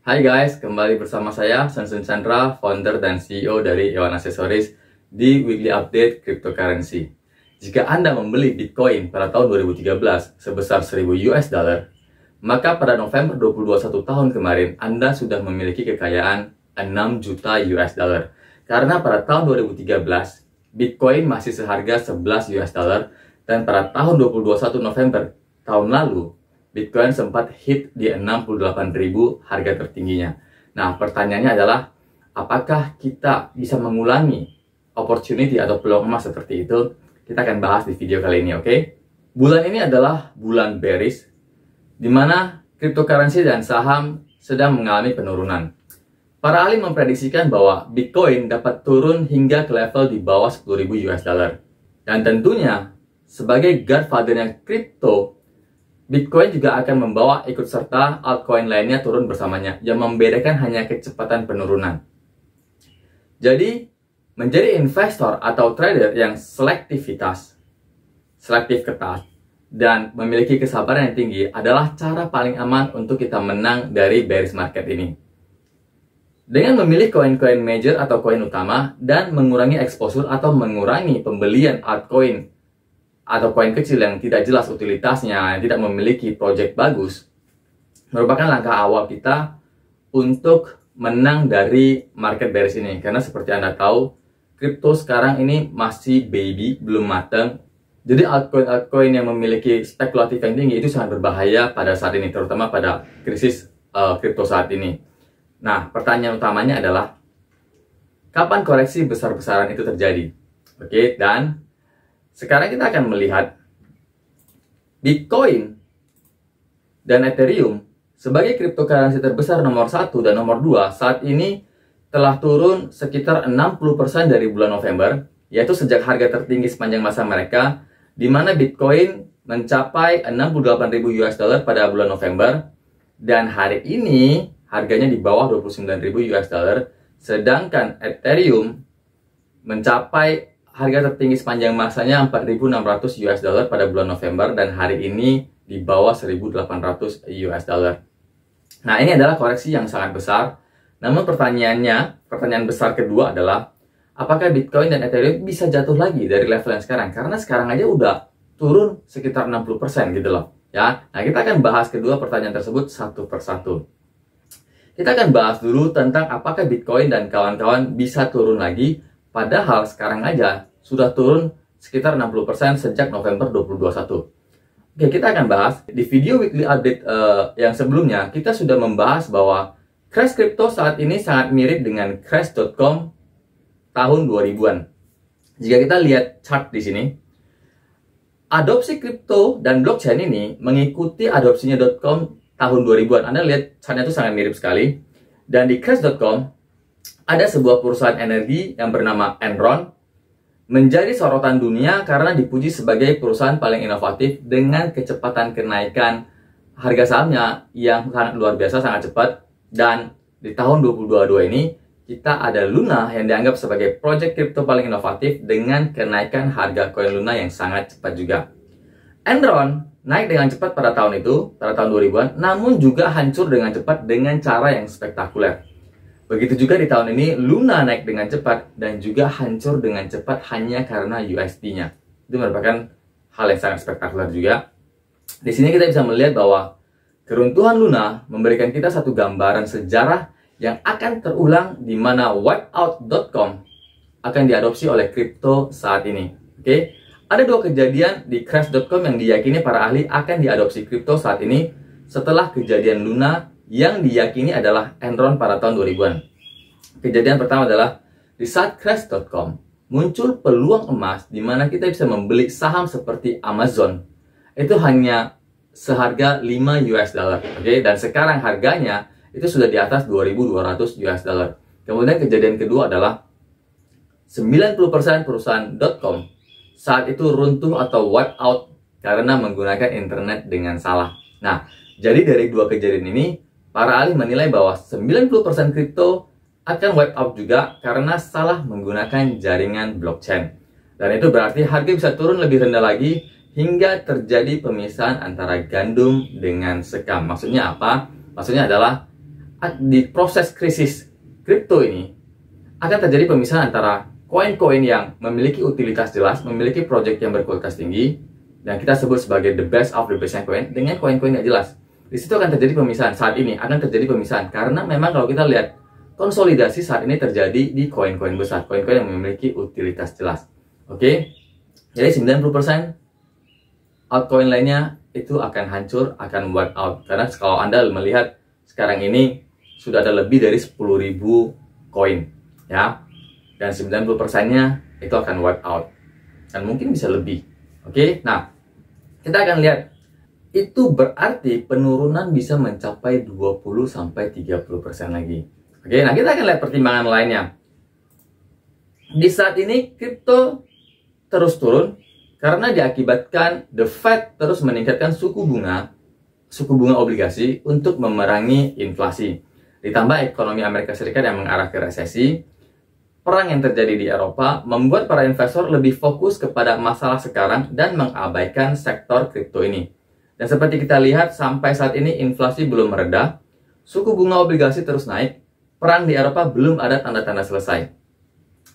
Hai guys, kembali bersama saya Sansun Chandra, founder dan CEO dari Iwan Accessories di Weekly Update Cryptocurrency. Jika Anda membeli Bitcoin pada tahun 2013 sebesar 1000 US dollar, maka pada November 2021 tahun kemarin Anda sudah memiliki kekayaan 6 juta US dollar. Karena pada tahun 2013 Bitcoin masih seharga 11 US dollar dan pada tahun 2021 November tahun lalu Bitcoin sempat hit di 68.000 harga tertingginya. Nah, pertanyaannya adalah, apakah kita bisa mengulangi opportunity atau peluang emas seperti itu? Kita akan bahas di video kali ini, oke? Bulan ini adalah bulan bearish, di mana cryptocurrency dan saham sedang mengalami penurunan. Para ahli memprediksikan bahwa Bitcoin dapat turun hingga ke level di bawah 10.000 US dollar. Dan tentunya, sebagai godfather-nya crypto, Bitcoin juga akan membawa ikut serta altcoin lainnya turun bersamanya, yang membedakan hanya kecepatan penurunan. Jadi, menjadi investor atau trader yang selektif ketat, dan memiliki kesabaran yang tinggi adalah cara paling aman untuk kita menang dari bearish market ini. Dengan memilih koin-koin major atau koin utama dan mengurangi exposure atau mengurangi pembelian altcoin atau koin kecil yang tidak jelas utilitasnya, yang tidak memiliki project bagus, merupakan langkah awal kita untuk menang dari market bearish ini. Karena seperti Anda tahu, kripto sekarang ini masih baby, belum matang. Jadi altcoin yang memiliki spekulatif yang tinggi itu sangat berbahaya pada saat ini, terutama pada krisis kripto saat ini. Nah, pertanyaan utamanya adalah, kapan koreksi besar-besaran itu terjadi? Oke, dan sekarang kita akan melihat Bitcoin dan Ethereum sebagai cryptocurrency terbesar nomor 1 dan nomor 2 saat ini telah turun sekitar 60% dari bulan November, yaitu sejak harga tertinggi sepanjang masa mereka, di mana Bitcoin mencapai 68.000 US dollar pada bulan November, dan hari ini harganya di bawah 29.000 US dollar, sedangkan Ethereum mencapai harga tertinggi sepanjang masanya 4.600 US dollar pada bulan November, dan hari ini di bawah 1.800 US dollar. Nah, ini adalah koreksi yang sangat besar. Namun pertanyaan besar kedua adalah, apakah Bitcoin dan Ethereum bisa jatuh lagi dari level yang sekarang? Karena sekarang aja udah turun sekitar 60% gitu loh. Ya, nah kita akan bahas kedua pertanyaan tersebut satu persatu. Kita akan bahas dulu tentang apakah Bitcoin dan kawan-kawan bisa turun lagi, padahal sekarang aja sudah turun sekitar 60% sejak November 2021. Oke, kita akan bahas di video weekly update yang sebelumnya. Kita sudah membahas bahwa crash crypto saat ini sangat mirip dengan crash.com tahun 2000-an. Jika kita lihat chart di sini, adopsi crypto dan blockchain ini mengikuti adopsinya .com tahun 2000-an. Anda lihat chartnya itu sangat mirip sekali. Dan di crash.com ada sebuah perusahaan energi yang bernama Enron menjadi sorotan dunia karena dipuji sebagai perusahaan paling inovatif dengan kecepatan kenaikan harga sahamnya yang sangat luar biasa, sangat cepat. Dan di tahun 2022 ini kita ada Luna yang dianggap sebagai project crypto paling inovatif dengan kenaikan harga koin Luna yang sangat cepat juga. Enron naik dengan cepat pada tahun itu, pada tahun 2000-an, namun juga hancur dengan cepat dengan cara yang spektakuler. Begitu juga di tahun ini, Luna naik dengan cepat dan juga hancur dengan cepat hanya karena USD-nya. Itu merupakan hal yang sangat spektakuler juga. Di sini kita bisa melihat bahwa keruntuhan Luna memberikan kita satu gambaran sejarah yang akan terulang, di mana wipeout.com akan diadopsi oleh kripto saat ini. Oke, ada dua kejadian di crash.com yang diyakini para ahli akan diadopsi kripto saat ini setelah kejadian Luna yang diyakini adalah Enron pada tahun 2000-an. Kejadian pertama adalah di saat crash.com muncul peluang emas di mana kita bisa membeli saham seperti Amazon. Itu hanya seharga 5 US dollar. Oke, dan sekarang harganya itu sudah di atas 2.200 US dollar. Kemudian kejadian kedua adalah 90% perusahaan .com saat itu runtuh atau wipe out karena menggunakan internet dengan salah. Nah, jadi dari dua kejadian ini, para ahli menilai bahwa 90% kripto akan wipe out juga karena salah menggunakan jaringan blockchain. Dan itu berarti harga bisa turun lebih rendah lagi hingga terjadi pemisahan antara gandum dengan sekam. Maksudnya apa? Maksudnya adalah di proses krisis kripto ini akan terjadi pemisahan antara koin-koin yang memiliki utilitas jelas, memiliki project yang berkualitas tinggi, dan kita sebut sebagai the best of the best coin, dengan koin-koin yang jelas. Di situ akan terjadi pemisahan. Saat ini akan terjadi pemisahan karena memang kalau kita lihat konsolidasi saat ini terjadi di koin-koin besar, koin-koin yang memiliki utilitas jelas. Oke. Jadi 90% altcoin lainnya itu akan hancur, akan wipe out. Karena kalau Anda melihat sekarang ini sudah ada lebih dari 10.000 koin, ya. Dan 90%-nya itu akan wipe out. Dan mungkin bisa lebih. Oke. Nah, kita akan lihat itu berarti penurunan bisa mencapai 20-30% lagi. Oke, nah kita akan lihat pertimbangan lainnya. Di saat ini kripto terus turun karena diakibatkan the Fed terus meningkatkan suku bunga obligasi untuk memerangi inflasi. Ditambah ekonomi Amerika Serikat yang mengarah ke resesi, perang yang terjadi di Eropa membuat para investor lebih fokus kepada masalah sekarang dan mengabaikan sektor kripto ini. Dan seperti kita lihat sampai saat ini inflasi belum mereda, suku bunga obligasi terus naik, perang di Eropa belum ada tanda-tanda selesai.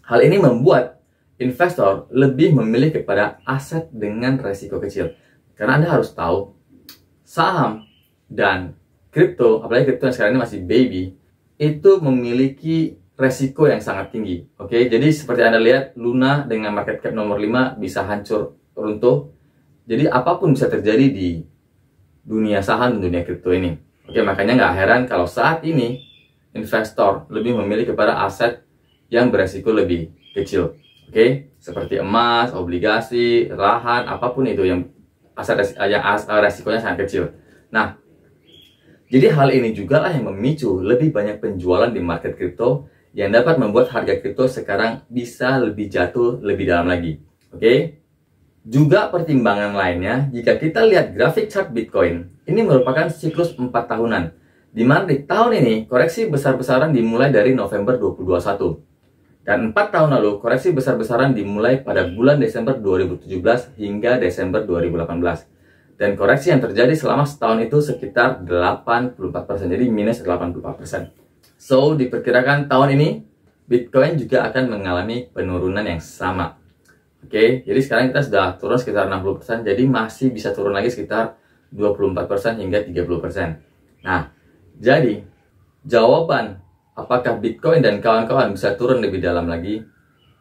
Hal ini membuat investor lebih memilih kepada aset dengan resiko kecil. Karena Anda harus tahu, saham dan kripto, apalagi kripto yang sekarang ini masih baby, itu memiliki resiko yang sangat tinggi. Oke, jadi seperti Anda lihat, Luna dengan market cap nomor 5 bisa hancur, runtuh. Jadi apapun bisa terjadi di dunia saham dan dunia kripto ini. Oke, makanya nggak heran kalau saat ini investor lebih memilih kepada aset yang beresiko lebih kecil. Oke, seperti emas, obligasi, lahan, apapun itu yang resikonya sangat kecil. Nah, jadi hal ini juga lah yang memicu lebih banyak penjualan di market kripto yang dapat membuat harga kripto sekarang bisa lebih jatuh lebih dalam lagi. Oke. Juga pertimbangan lainnya, jika kita lihat grafik chart Bitcoin, ini merupakan siklus 4 tahunan, di mana di tahun ini koreksi besar-besaran dimulai dari November 2021. Dan 4 tahun lalu, koreksi besar-besaran dimulai pada bulan Desember 2017 hingga Desember 2018. Dan koreksi yang terjadi selama setahun itu sekitar 84%, jadi minus 84%. So, diperkirakan tahun ini, Bitcoin juga akan mengalami penurunan yang sama. Oke, jadi sekarang kita sudah turun sekitar 60%, jadi masih bisa turun lagi sekitar 24% hingga 30%. Nah, jadi jawaban apakah Bitcoin dan kawan-kawan bisa turun lebih dalam lagi?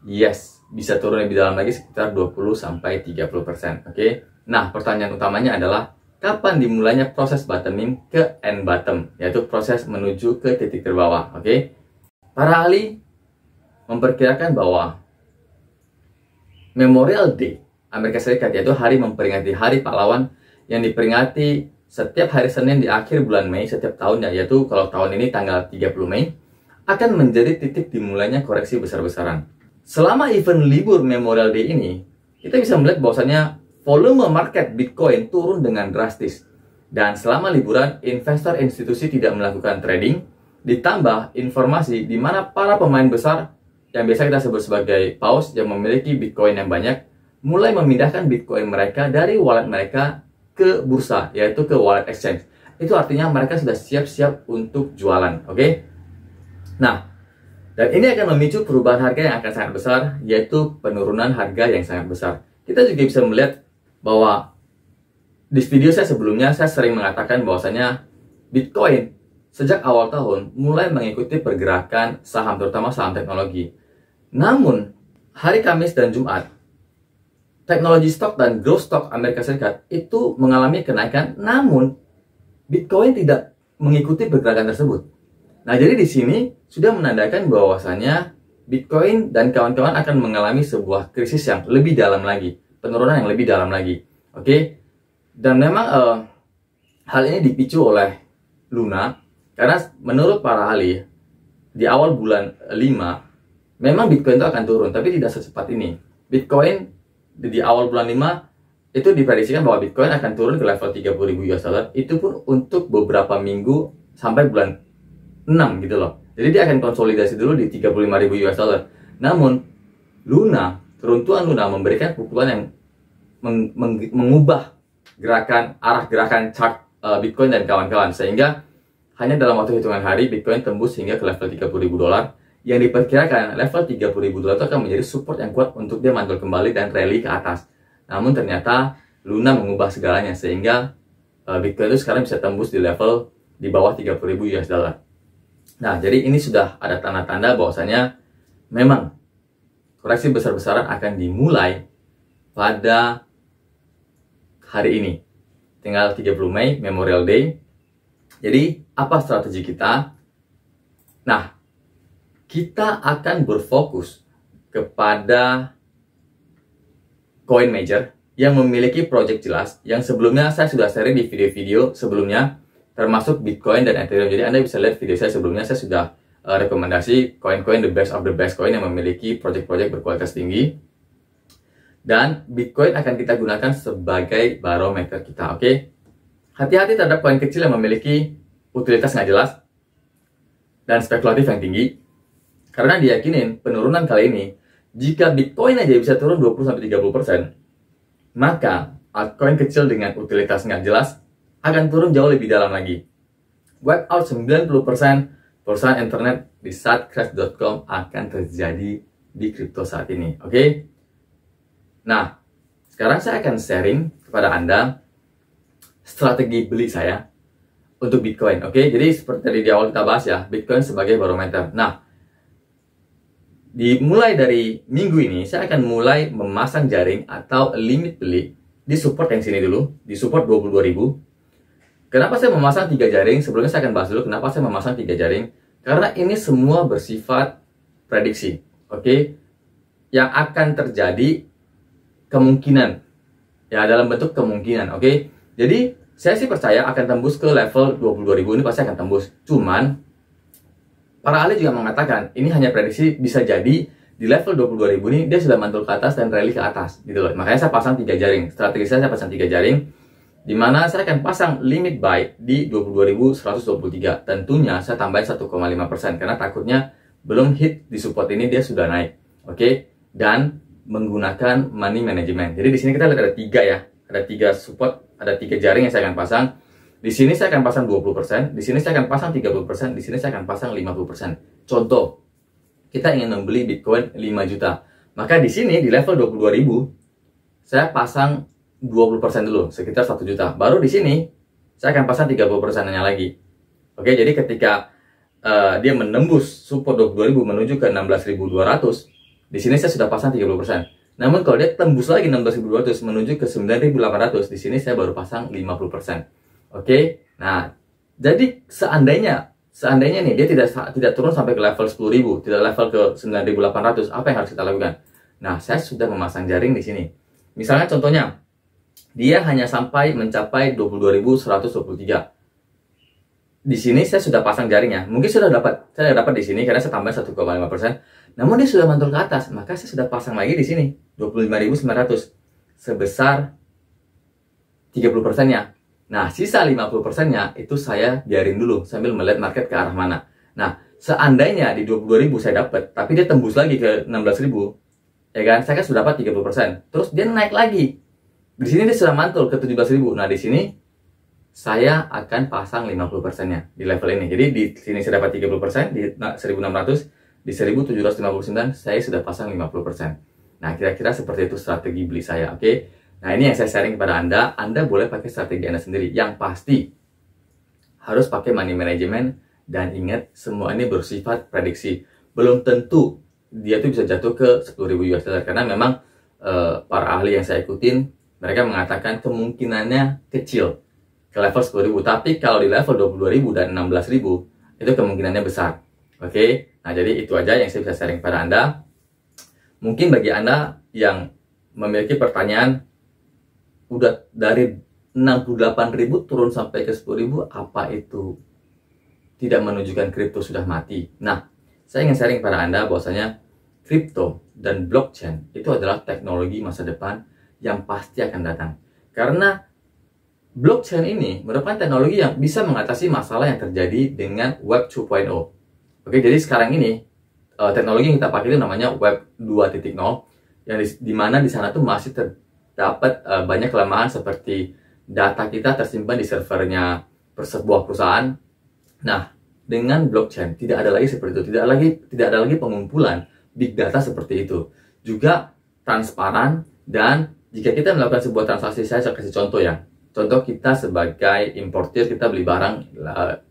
Yes, bisa turun lebih dalam lagi sekitar 20-30%. Oke, nah pertanyaan utamanya adalah kapan dimulainya proses bottoming ke end bottom, yaitu proses menuju ke titik terbawah. Oke, para ahli memperkirakan bahwa Memorial Day Amerika Serikat, yaitu hari memperingati Hari Pahlawan yang diperingati setiap hari Senin di akhir bulan Mei setiap tahunnya, yaitu kalau tahun ini tanggal 30 Mei, akan menjadi titik dimulainya koreksi besar-besaran. Selama event libur Memorial Day ini, kita bisa melihat bahwasanya volume market Bitcoin turun dengan drastis. Dan selama liburan, investor institusi tidak melakukan trading, ditambah informasi di mana para pemain besar yang biasa kita sebut sebagai paus yang memiliki Bitcoin yang banyak, mulai memindahkan Bitcoin mereka dari wallet mereka ke bursa, yaitu ke wallet exchange. Itu artinya mereka sudah siap-siap untuk jualan, oke? Nah, dan ini akan memicu perubahan harga yang akan sangat besar, yaitu penurunan harga yang sangat besar. Kita juga bisa melihat bahwa di video saya sebelumnya, saya sering mengatakan bahwasanya Bitcoin sejak awal tahun mulai mengikuti pergerakan saham, terutama saham teknologi. Namun, hari Kamis dan Jumat, teknologi stock dan growth stock Amerika Serikat itu mengalami kenaikan, namun Bitcoin tidak mengikuti pergerakan tersebut. Nah, jadi di sini sudah menandakan bahwasanya Bitcoin dan kawan-kawan akan mengalami sebuah krisis yang lebih dalam lagi, penurunan yang lebih dalam lagi. Oke? Dan memang hal ini dipicu oleh Luna, karena menurut para ahli, di awal bulan 5, memang Bitcoin itu akan turun, tapi tidak secepat ini. Bitcoin di awal bulan 5 itu diprediksikan bahwa Bitcoin akan turun ke level 30.000 US dollar. Itu pun untuk beberapa minggu sampai bulan 6 gitu loh. Jadi dia akan konsolidasi dulu di 35.000 US dollar. Namun Luna, keruntuhan Luna memberikan pukulan yang mengubah arah gerakan chart Bitcoin dan kawan-kawan, sehingga hanya dalam waktu hitungan hari Bitcoin tembus hingga ke level $30.000, yang diperkirakan level $30.000 itu akan menjadi support yang kuat untuk dia mantul kembali dan rally ke atas. Namun ternyata Luna mengubah segalanya sehingga Bitcoin itu sekarang bisa tembus di level di bawah 30.000 US dollar. Nah, jadi ini sudah ada tanda-tanda bahwasanya memang koreksi besar-besaran akan dimulai pada hari ini. Tinggal 30 Mei, Memorial Day. Jadi, apa strategi kita? Nah, kita akan berfokus kepada coin major yang memiliki project jelas, yang sebelumnya saya sudah sharing di video-video sebelumnya, termasuk Bitcoin dan Ethereum. Jadi Anda bisa lihat video saya sebelumnya, saya sudah rekomendasi koin-koin the best of the best coin yang memiliki project-project berkualitas tinggi. Dan Bitcoin akan kita gunakan sebagai barometer kita, oke? Hati-hati terhadap koin kecil yang memiliki utilitas nggak jelas dan spekulatif yang tinggi. Karena diyakinin penurunan kali ini, jika Bitcoin aja bisa turun 20-30%, maka altcoin kecil dengan utilitas nggak jelas akan turun jauh lebih dalam lagi. Wipe out 90% perusahaan internet di saat crash.com akan terjadi di kripto saat ini, oke? Nah, sekarang saya akan sharing kepada Anda strategi beli saya untuk Bitcoin, oke? Jadi seperti tadi di awal kita bahas ya, Bitcoin sebagai barometer. Nah, dimulai dari minggu ini, saya akan mulai memasang jaring atau limit beli di support yang sini dulu, di support 22.000. Kenapa saya memasang 3 jaring? Sebelumnya saya akan bahas dulu kenapa saya memasang 3 jaring. Karena ini semua bersifat prediksi, oke? Yang akan terjadi kemungkinan, ya dalam bentuk kemungkinan, oke? Jadi saya sih percaya akan tembus ke level 22.000 ini, pasti akan tembus. Cuman para ahli juga mengatakan ini hanya prediksi, bisa jadi di level 22.000 ini dia sudah mantul ke atas dan rally ke atas gitu loh. Makanya saya pasang 3 jaring. Strategi saya pasang 3 jaring, di mana saya akan pasang limit buy di 22.123. Tentunya saya tambahin 1,5% karena takutnya belum hit di support ini dia sudah naik, oke? Dan menggunakan money management. Jadi di sini kita lihat ada 3 ya, ada 3 support, ada 3 jaring yang saya akan pasang. Di sini saya akan pasang 20%, di sini saya akan pasang 30%, di sini saya akan pasang 50%. Contoh, kita ingin membeli Bitcoin 5 juta. Maka di sini di level 22.000 saya pasang 20% dulu, sekitar 1 juta. Baru di sini saya akan pasang 30%-nya lagi. Oke, jadi ketika dia menembus support 22.000 menuju ke 16.200, di sini saya sudah pasang 30%. Namun kalau dia tembus lagi 16.200 menuju ke 9.800, di sini saya baru pasang 50%. Oke. Nah, jadi seandainya nih dia tidak turun sampai ke level 10.000, tidak level ke 9.800, apa yang harus kita lakukan? Nah, saya sudah memasang jaring di sini. Misalnya contohnya, dia hanya sampai mencapai 22.123. Di sini saya sudah pasang jaringnya. Mungkin saya dapat di sini karena saya tambah 1,5%. Namun dia sudah mantul ke atas, maka saya sudah pasang lagi di sini 25.900 sebesar 30%-nya. Nah, sisa 50%-nya itu saya biarin dulu sambil melihat market ke arah mana. Nah, seandainya di 22.000 saya dapat, tapi dia tembus lagi ke 16.000, ya kan? Saya kan sudah dapat 30%. Terus dia naik lagi. Di sini dia sudah mantul ke 17.000. Nah, di sini saya akan pasang 50%-nya di level ini. Jadi di sini saya dapat 30%, di 1.600, di 1.759 saya sudah pasang 50%. Nah, kira-kira seperti itu strategi beli saya, oke? Nah, ini yang saya sharing kepada Anda. Anda boleh pakai strategi Anda sendiri. Yang pasti harus pakai money management, dan ingat semua ini bersifat prediksi. Belum tentu dia tuh bisa jatuh ke 10.000 US dollar karena memang para ahli yang saya ikutin mereka mengatakan kemungkinannya kecil ke level 10.000. Tapi kalau di level 22.000 dan 16.000 itu kemungkinannya besar. Oke? Nah, jadi itu aja yang saya bisa sharing pada Anda. Mungkin bagi Anda yang memiliki pertanyaan, udah dari 68.000 turun sampai ke 10.000, apa itu tidak menunjukkan kripto sudah mati? Nah, saya ingin sharing pada Anda bahwasanya kripto dan blockchain itu adalah teknologi masa depan yang pasti akan datang. Karena blockchain ini merupakan teknologi yang bisa mengatasi masalah yang terjadi dengan Web 2.0. Oke, jadi sekarang ini teknologi yang kita pakai itu namanya Web 2.0, yang dimana di sana tuh masih terdapat banyak kelemahan seperti data kita tersimpan di servernya sebuah perusahaan Nah, dengan blockchain tidak ada lagi seperti itu, tidak ada lagi pengumpulan big data seperti itu. Juga transparan, dan jika kita melakukan sebuah transaksi, saya kasih contoh ya. Contoh kita sebagai importir, kita beli barang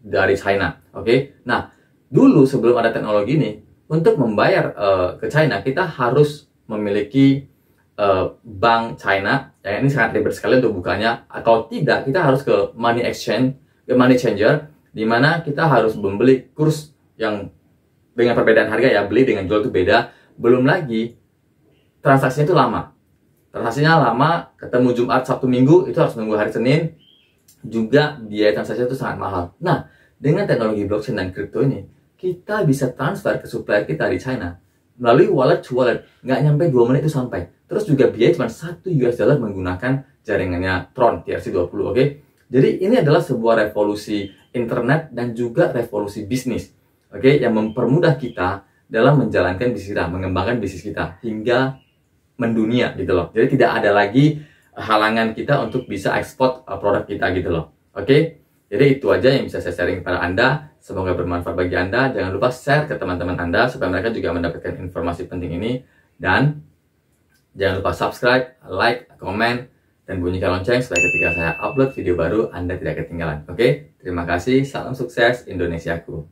dari China, oke? Nah, dulu sebelum ada teknologi ini, untuk membayar ke China, kita harus memiliki bank China. Ya, ini sangat ribet sekali untuk bukanya. Kalau tidak, kita harus ke money changer, di mana kita harus membeli kurs yang dengan perbedaan harga ya, beli dengan jual itu beda. Belum lagi transaksinya itu lama. Transaksinya lama, ketemu Jumat, Sabtu, Minggu, itu harus nunggu hari Senin. Juga biaya transaksi itu sangat mahal. Nah, dengan teknologi blockchain dan kripto ini, kita bisa transfer ke supplier kita di China melalui wallet to wallet. Nggak nyampe 2 menit itu sampai. Terus juga biaya cuma $1 menggunakan jaringannya Tron TRC20, oke? Jadi ini adalah sebuah revolusi internet dan juga revolusi bisnis, oke? Yang mempermudah kita dalam menjalankan bisnis kita, mengembangkan bisnis kita hingga mendunia gitu loh. Jadi tidak ada lagi halangan kita untuk bisa ekspor produk kita gitu loh. Oke? Jadi itu aja yang bisa saya sharing kepada Anda. Semoga bermanfaat bagi Anda. Jangan lupa share ke teman-teman Anda supaya mereka juga mendapatkan informasi penting ini. Dan jangan lupa subscribe, like, komen, dan bunyikan lonceng supaya ketika saya upload video baru Anda tidak ketinggalan. Oke? Terima kasih. Salam sukses Indonesiaku.